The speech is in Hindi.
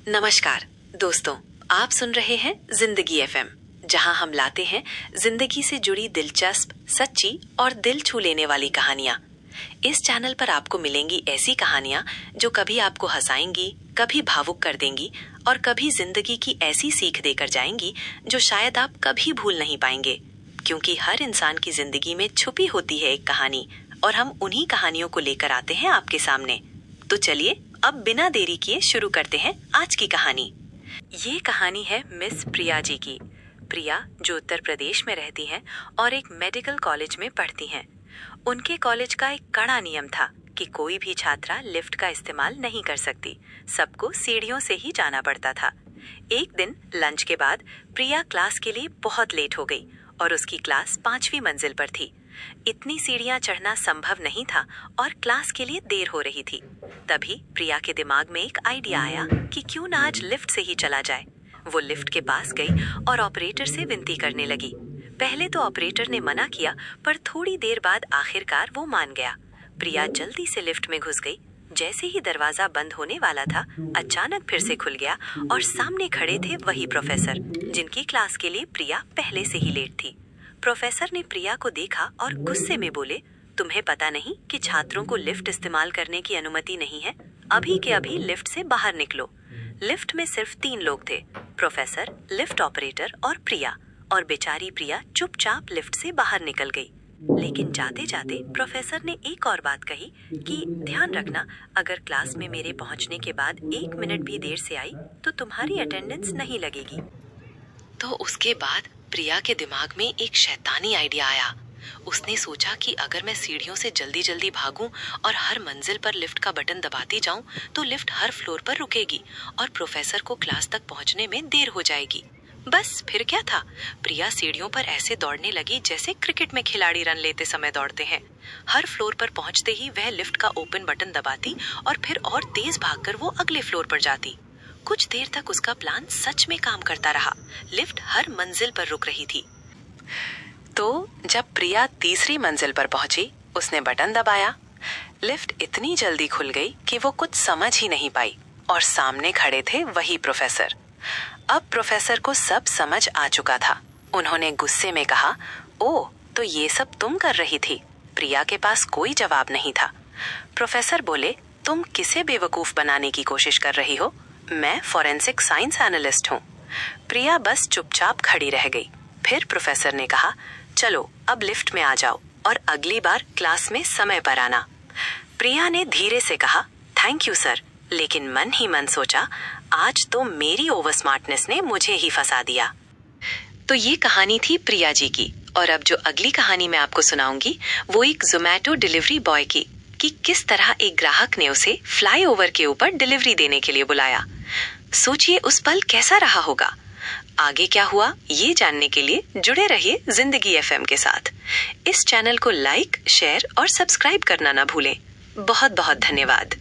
नमस्कार दोस्तों, आप सुन रहे हैं जिंदगी एफएम, जहां हम लाते हैं जिंदगी से जुड़ी दिलचस्प, सच्ची और दिल छू लेने वाली कहानियां। इस चैनल पर आपको मिलेंगी ऐसी कहानियां जो कभी आपको हंसाएंगी, कभी भावुक कर देंगी और कभी जिंदगी की ऐसी सीख देकर जाएंगी जो शायद आप कभी भूल नहीं पाएंगे। क्योंकि हर इंसान की जिंदगी में छुपी होती है एक कहानी और हम उन्हीं कहानियों को लेकर आते हैं आपके सामने। तो चलिए अब बिना देरी किए शुरू करते हैं आज की कहानी। ये कहानी है मिस प्रिया जी की। प्रिया जो उत्तर प्रदेश में रहती हैं और एक मेडिकल कॉलेज में पढ़ती हैं। उनके कॉलेज का एक कड़ा नियम था कि कोई भी छात्रा लिफ्ट का इस्तेमाल नहीं कर सकती, सबको सीढ़ियों से ही जाना पड़ता था। एक दिन लंच के बाद प्रिया क्लास के लिए बहुत लेट हो गई और उसकी क्लास 5वीं मंजिल पर थी। इतनी सीढ़ियां चढ़ना संभव नहीं था और क्लास के लिए देर हो रही थी। तभी प्रिया के दिमाग में एक आइडिया आया कि क्यों ना आज लिफ्ट से ही चला जाए। वो लिफ्ट के पास गई और ऑपरेटर से विनती करने लगी। पहले तो ऑपरेटर ने मना किया, पर थोड़ी देर बाद आखिरकार वो मान गया। प्रिया जल्दी से लिफ्ट में घुस गई। जैसे ही दरवाजा बंद होने वाला था, अचानक फिर से खुल गया और सामने खड़े थे वही प्रोफेसर जिनकी क्लास के लिए प्रिया पहले से ही लेट थी। प्रोफेसर ने प्रिया को देखा और गुस्से में बोले, तुम्हें पता नहीं कि छात्रों को लिफ्ट इस्तेमाल करने की अनुमति नहीं है? अभी के अभी लिफ्ट से बाहर निकलो। लिफ्ट में सिर्फ 3 लोग थे, प्रोफेसर, लिफ्ट ऑपरेटर और प्रिया। और बेचारी प्रिया चुपचाप लिफ्ट से बाहर निकल गई। लेकिन जाते जाते प्रोफेसर ने एक और बात कही कि ध्यान रखना, अगर क्लास में मेरे पहुंचने के बाद 1 मिनट भी देर से आई तो तुम्हारी अटेंडेंस नहीं लगेगी। तो उसके बाद प्रिया के दिमाग में एक शैतानी आइडिया आया। उसने सोचा कि अगर मैं सीढ़ियों से जल्दी जल्दी भागूं और हर मंजिल पर लिफ्ट का बटन दबाती जाऊं तो लिफ्ट हर फ्लोर पर रुकेगी और प्रोफेसर को क्लास तक पहुंचने में देर हो जाएगी। बस फिर क्या था, प्रिया सीढ़ियों पर ऐसे दौड़ने लगी जैसे क्रिकेट में खिलाड़ी रन लेते समय दौड़ते हैं। हर फ्लोर पर पहुंचते ही वह लिफ्ट का ओपन बटन दबाती और फिर और तेज भागकर वो अगले फ्लोर पर जाती। कुछ देर तक उसका प्लान सच में काम करता रहा। लिफ्ट हर मंजिल पर रुक रही थी। तो जब प्रिया तीसरी मंजिल पर पहुंची, उसने बटन दबाया। लिफ्ट इतनी जल्दी खुल गई कि वो कुछ समझ ही नहीं पाई और सामने खड़े थे वही प्रोफेसर। अब प्रोफेसर को सब समझ आ चुका था। उन्होंने गुस्से में कहा, ओह, तो ये सब तुम कर रही थी? प्रिया के पास कोई जवाब नहीं था। प्रोफेसर बोले, तुम किसे बेवकूफ बनाने की कोशिश कर रही हो? मैं फॉरेंसिक साइंस एनालिस्ट हूँ। प्रिया बस चुपचाप खड़ी रह गई। फिर प्रोफेसर ने कहा, चलो अब लिफ्ट में आ जाओ और अगली बार क्लास में समय पर आना। प्रिया ने धीरे से कहा, थैंक यू सर, लेकिन मन ही मन सोचा, आज तो मेरी ओवर स्मार्टनेस ने मुझे ही फंसा दिया। तो ये कहानी थी प्रिया जी की। और अब जो अगली कहानी मैं आपको सुनाऊंगी वो एक ज़ोमैटो डिलीवरी बॉय की, कि किस तरह एक ग्राहक ने उसे फ्लाईओवर के ऊपर डिलीवरी देने के लिए बुलाया। सोचिए उस पल कैसा रहा होगा। आगे क्या हुआ ये जानने के लिए जुड़े रहिए जिंदगी एफएम के साथ। इस चैनल को लाइक, शेयर और सब्सक्राइब करना ना भूलें। बहुत बहुत धन्यवाद।